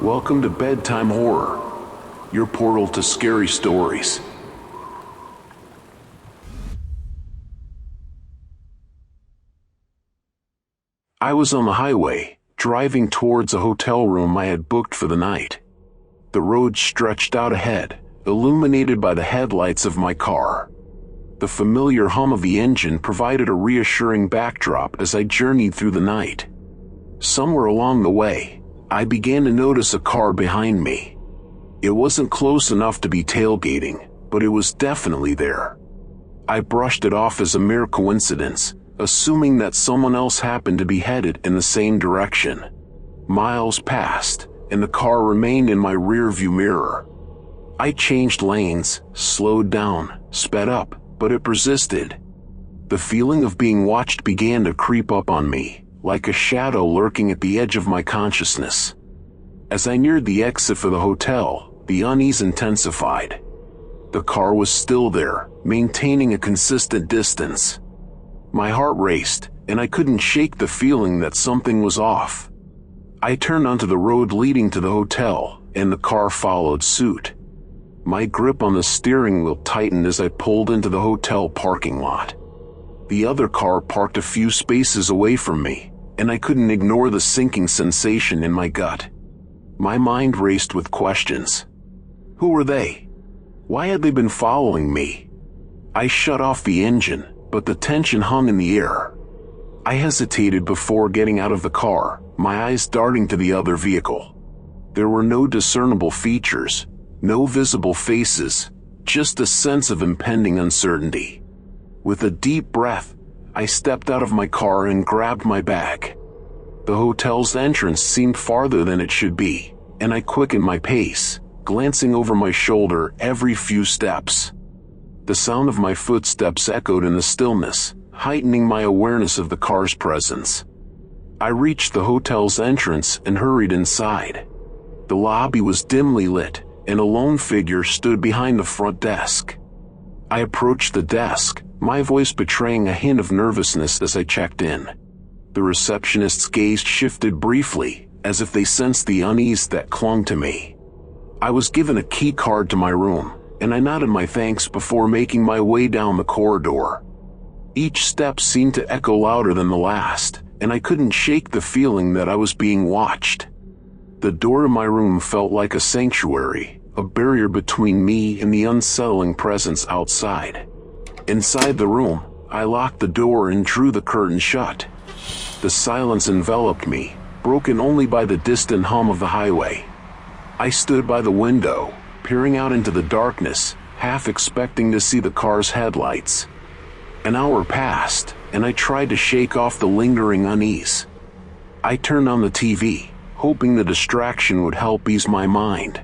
Welcome to Bedtime Horror, your portal to scary stories. I was on the highway, driving towards a hotel room I had booked for the night. The road stretched out ahead, illuminated by the headlights of my car. The familiar hum of the engine provided a reassuring backdrop as I journeyed through the night. Somewhere along the way, I began to notice a car behind me. It wasn't close enough to be tailgating, but it was definitely there. I brushed it off as a mere coincidence, assuming that someone else happened to be headed in the same direction. Miles passed, and the car remained in my rearview mirror. I changed lanes, slowed down, sped up, but it persisted. The feeling of being watched began to creep up on me, like a shadow lurking at the edge of my consciousness. As I neared the exit for the hotel, the unease intensified. The car was still there, maintaining a consistent distance. My heart raced, and I couldn't shake the feeling that something was off. I turned onto the road leading to the hotel, and the car followed suit. My grip on the steering wheel tightened as I pulled into the hotel parking lot. The other car parked a few spaces away from me, and I couldn't ignore the sinking sensation in my gut. My mind raced with questions. Who were they? Why had they been following me? I shut off the engine, but the tension hung in the air. I hesitated before getting out of the car, my eyes darting to the other vehicle. There were no discernible features, no visible faces, just a sense of impending uncertainty. With a deep breath, I stepped out of my car and grabbed my bag. The hotel's entrance seemed farther than it should be, and I quickened my pace, glancing over my shoulder every few steps. The sound of my footsteps echoed in the stillness, heightening my awareness of the car's presence. I reached the hotel's entrance and hurried inside. The lobby was dimly lit, and a lone figure stood behind the front desk. I approached the desk, my voice betraying a hint of nervousness as I checked in. The receptionist's gaze shifted briefly, as if they sensed the unease that clung to me. I was given a key card to my room, and I nodded my thanks before making my way down the corridor. Each step seemed to echo louder than the last, and I couldn't shake the feeling that I was being watched. The door to my room felt like a sanctuary, a barrier between me and the unsettling presence outside. Inside the room, I locked the door and drew the curtain shut. The silence enveloped me, broken only by the distant hum of the highway. I stood by the window, peering out into the darkness, half expecting to see the car's headlights. An hour passed, and I tried to shake off the lingering unease. I turned on the TV, hoping the distraction would help ease my mind.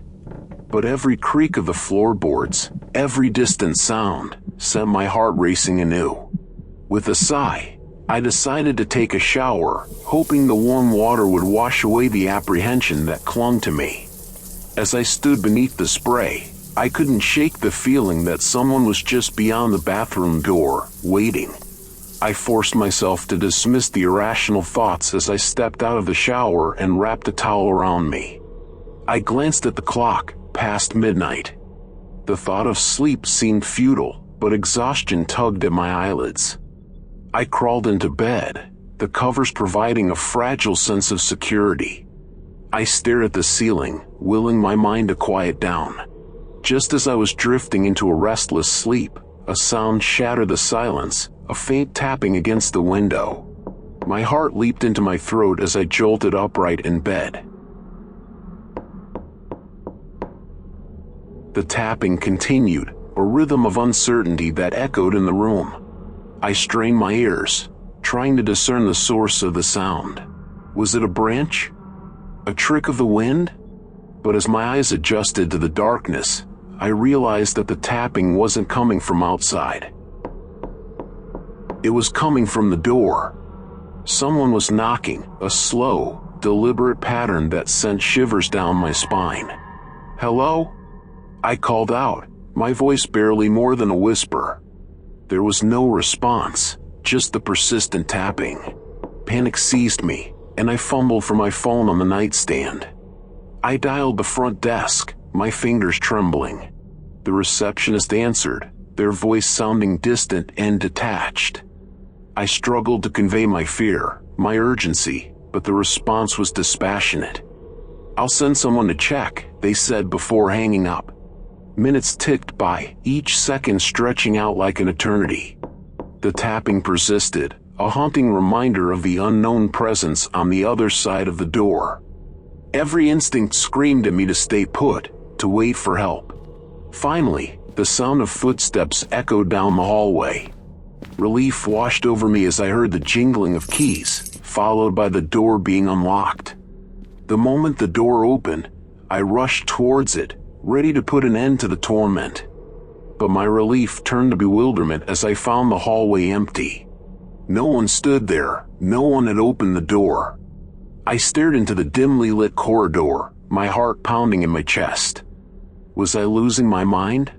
But every creak of the floorboards, every distant sound, sent my heart racing anew. With a sigh, I decided to take a shower, hoping the warm water would wash away the apprehension that clung to me. As I stood beneath the spray, I couldn't shake the feeling that someone was just beyond the bathroom door, waiting. I forced myself to dismiss the irrational thoughts as I stepped out of the shower and wrapped a towel around me. I glanced at the clock, past midnight. The thought of sleep seemed futile, but exhaustion tugged at my eyelids. I crawled into bed, the covers providing a fragile sense of security. I stared at the ceiling, willing my mind to quiet down. Just as I was drifting into a restless sleep, a sound shattered the silence, a faint tapping against the window. My heart leaped into my throat as I jolted upright in bed. The tapping continued, a rhythm of uncertainty that echoed in the room. I strained my ears, trying to discern the source of the sound. Was it a branch? A trick of the wind? But as my eyes adjusted to the darkness, I realized that the tapping wasn't coming from outside. It was coming from the door. Someone was knocking, a slow, deliberate pattern that sent shivers down my spine. "Hello?" I called out, my voice barely more than a whisper. There was no response, just the persistent tapping. Panic seized me, and I fumbled for my phone on the nightstand. I dialed the front desk, my fingers trembling. The receptionist answered, their voice sounding distant and detached. I struggled to convey my fear, my urgency, but the response was dispassionate. "I'll send someone to check," they said before hanging up. Minutes ticked by, each second stretching out like an eternity. The tapping persisted, a haunting reminder of the unknown presence on the other side of the door. Every instinct screamed at me to stay put, to wait for help. Finally, the sound of footsteps echoed down the hallway. Relief washed over me as I heard the jingling of keys, followed by the door being unlocked. The moment the door opened, I rushed towards it, ready to put an end to the torment. But my relief turned to bewilderment as I found the hallway empty. No one stood there, no one had opened the door. I stared into the dimly lit corridor, my heart pounding in my chest. Was I losing my mind?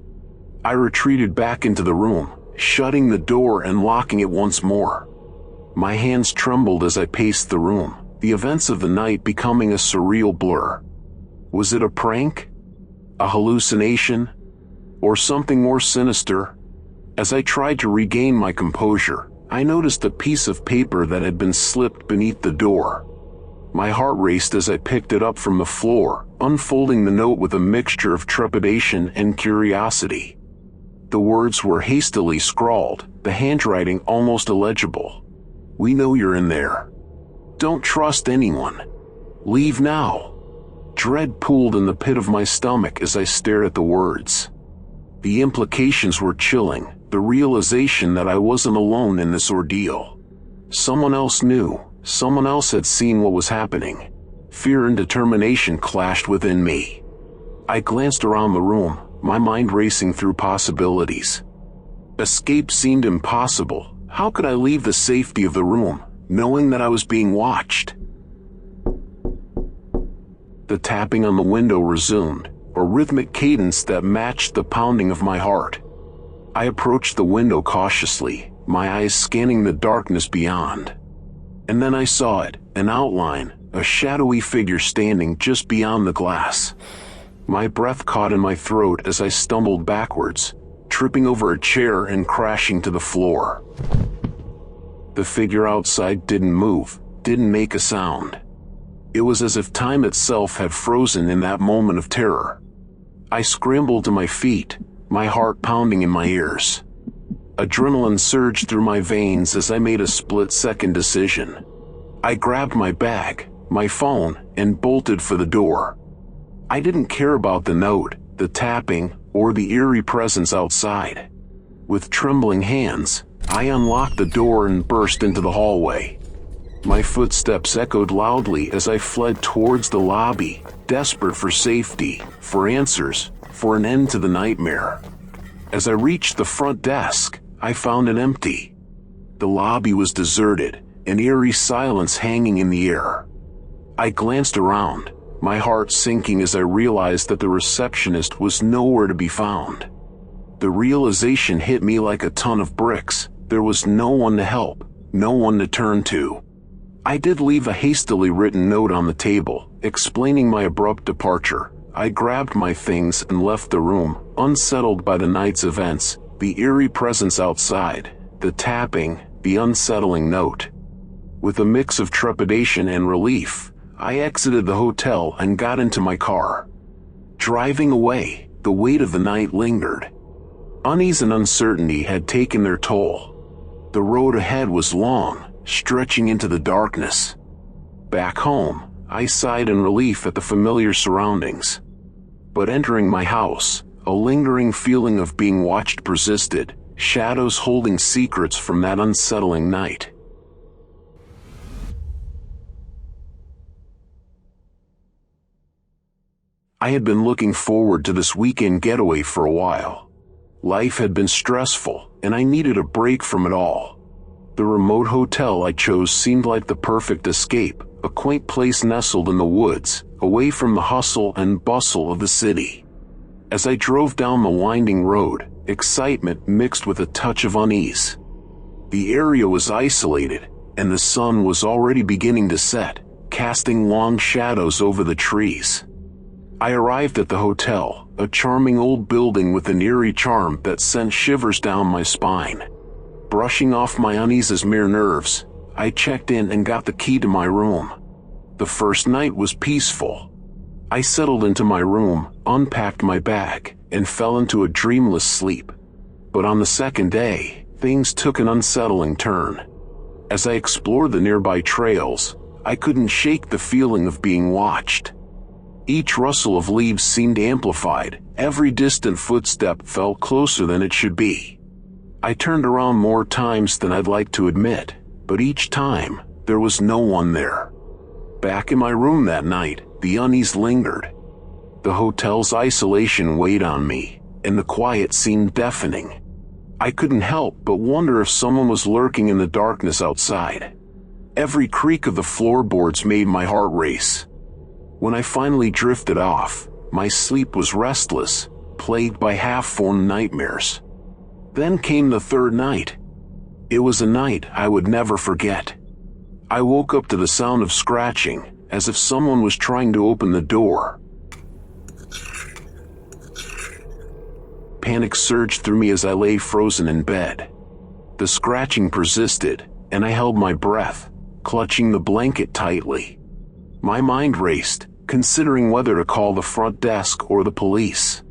I retreated back into the room, shutting the door and locking it once more. My hands trembled as I paced the room, the events of the night becoming a surreal blur. Was it a prank? A hallucination? Or something more sinister? As I tried to regain my composure, I noticed a piece of paper that had been slipped beneath the door. My heart raced as I picked it up from the floor, unfolding the note with a mixture of trepidation and curiosity. The words were hastily scrawled, the handwriting almost illegible. "We know you're in there. Don't trust anyone. Leave now." Dread pooled in the pit of my stomach as I stared at the words. The implications were chilling, the realization that I wasn't alone in this ordeal. Someone else knew, someone else had seen what was happening. Fear and determination clashed within me. I glanced around the room, my mind racing through possibilities. Escape seemed impossible. How could I leave the safety of the room, knowing that I was being watched? The tapping on the window resumed, a rhythmic cadence that matched the pounding of my heart. I approached the window cautiously, my eyes scanning the darkness beyond. And then I saw it, an outline, a shadowy figure standing just beyond the glass. My breath caught in my throat as I stumbled backwards, tripping over a chair and crashing to the floor. The figure outside didn't move, didn't make a sound. It was as if time itself had frozen in that moment of terror. I scrambled to my feet, my heart pounding in my ears. Adrenaline surged through my veins as I made a split-second decision. I grabbed my bag, my phone, and bolted for the door. I didn't care about the note, the tapping, or the eerie presence outside. With trembling hands, I unlocked the door and burst into the hallway. My footsteps echoed loudly as I fled towards the lobby, desperate for safety, for answers, for an end to the nightmare. As I reached the front desk, I found it empty. The lobby was deserted, an eerie silence hanging in the air. I glanced around, my heart sinking as I realized that the receptionist was nowhere to be found. The realization hit me like a ton of bricks. There was no one to help, no one to turn to. I did leave a hastily written note on the table, explaining my abrupt departure. I grabbed my things and left the room, unsettled by the night's events, the eerie presence outside, the tapping, the unsettling note. With a mix of trepidation and relief, I exited the hotel and got into my car. Driving away, the weight of the night lingered. Unease and uncertainty had taken their toll. The road ahead was long, stretching into the darkness. Back home, I sighed in relief at the familiar surroundings. But entering my house, a lingering feeling of being watched persisted, shadows holding secrets from that unsettling night. I had been looking forward to this weekend getaway for a while. Life had been stressful, and I needed a break from it all. The remote hotel I chose seemed like the perfect escape, a quaint place nestled in the woods, away from the hustle and bustle of the city. As I drove down the winding road, excitement mixed with a touch of unease. The area was isolated, and the sun was already beginning to set, casting long shadows over the trees. I arrived at the hotel, a charming old building with an eerie charm that sent shivers down my spine. Brushing off my unease as mere nerves, I checked in and got the key to my room. The first night was peaceful. I settled into my room, unpacked my bag, and fell into a dreamless sleep. But on the second day, things took an unsettling turn. As I explored the nearby trails, I couldn't shake the feeling of being watched. Each rustle of leaves seemed amplified, every distant footstep felt closer than it should be. I turned around more times than I'd like to admit, but each time, there was no one there. Back in my room that night, the unease lingered. The hotel's isolation weighed on me, and the quiet seemed deafening. I couldn't help but wonder if someone was lurking in the darkness outside. Every creak of the floorboards made my heart race. When I finally drifted off, my sleep was restless, plagued by half-formed nightmares. Then came the third night. It was a night I would never forget. I woke up to the sound of scratching, as if someone was trying to open the door. Panic surged through me as I lay frozen in bed. The scratching persisted, and I held my breath, clutching the blanket tightly. My mind raced, considering whether to call the front desk or the police.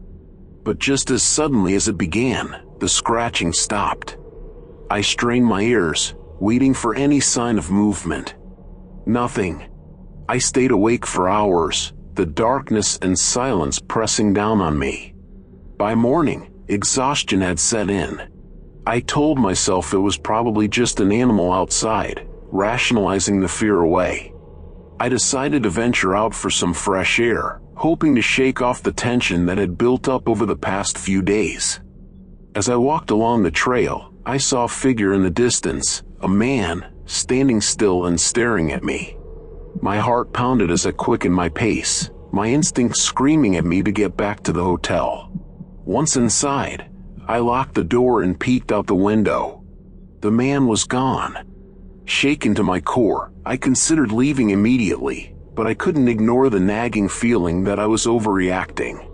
But just as suddenly as it began, the scratching stopped. I strained my ears, waiting for any sign of movement. Nothing. I stayed awake for hours, the darkness and silence pressing down on me. By morning, exhaustion had set in. I told myself it was probably just an animal outside, rationalizing the fear away. I decided to venture out for some fresh air, hoping to shake off the tension that had built up over the past few days. As I walked along the trail, I saw a figure in the distance, a man, standing still and staring at me. My heart pounded as I quickened my pace, my instincts screaming at me to get back to the hotel. Once inside, I locked the door and peeked out the window. The man was gone. Shaken to my core, I considered leaving immediately, but I couldn't ignore the nagging feeling that I was overreacting.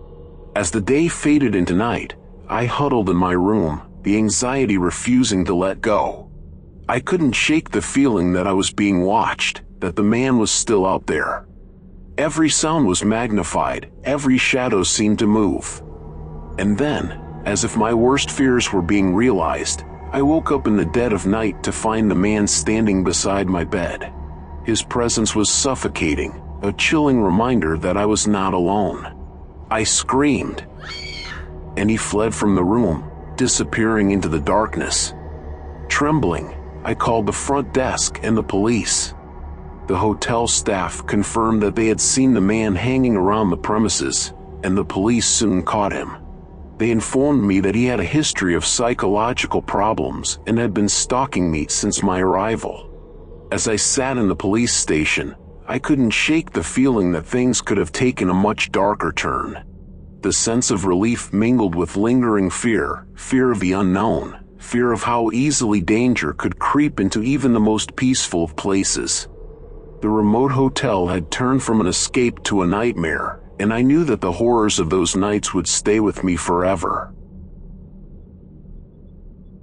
As the day faded into night, I huddled in my room, the anxiety refusing to let go. I couldn't shake the feeling that I was being watched, that the man was still out there. Every sound was magnified, every shadow seemed to move. And then, as if my worst fears were being realized, I woke up in the dead of night to find the man standing beside my bed. His presence was suffocating, a chilling reminder that I was not alone. I screamed, and he fled from the room, disappearing into the darkness. Trembling, I called the front desk and the police. The hotel staff confirmed that they had seen the man hanging around the premises, and the police soon caught him. They informed me that he had a history of psychological problems and had been stalking me since my arrival. As I sat in the police station, I couldn't shake the feeling that things could have taken a much darker turn. The sense of relief mingled with lingering fear, fear of the unknown, fear of how easily danger could creep into even the most peaceful of places. The remote hotel had turned from an escape to a nightmare, and I knew that the horrors of those nights would stay with me forever.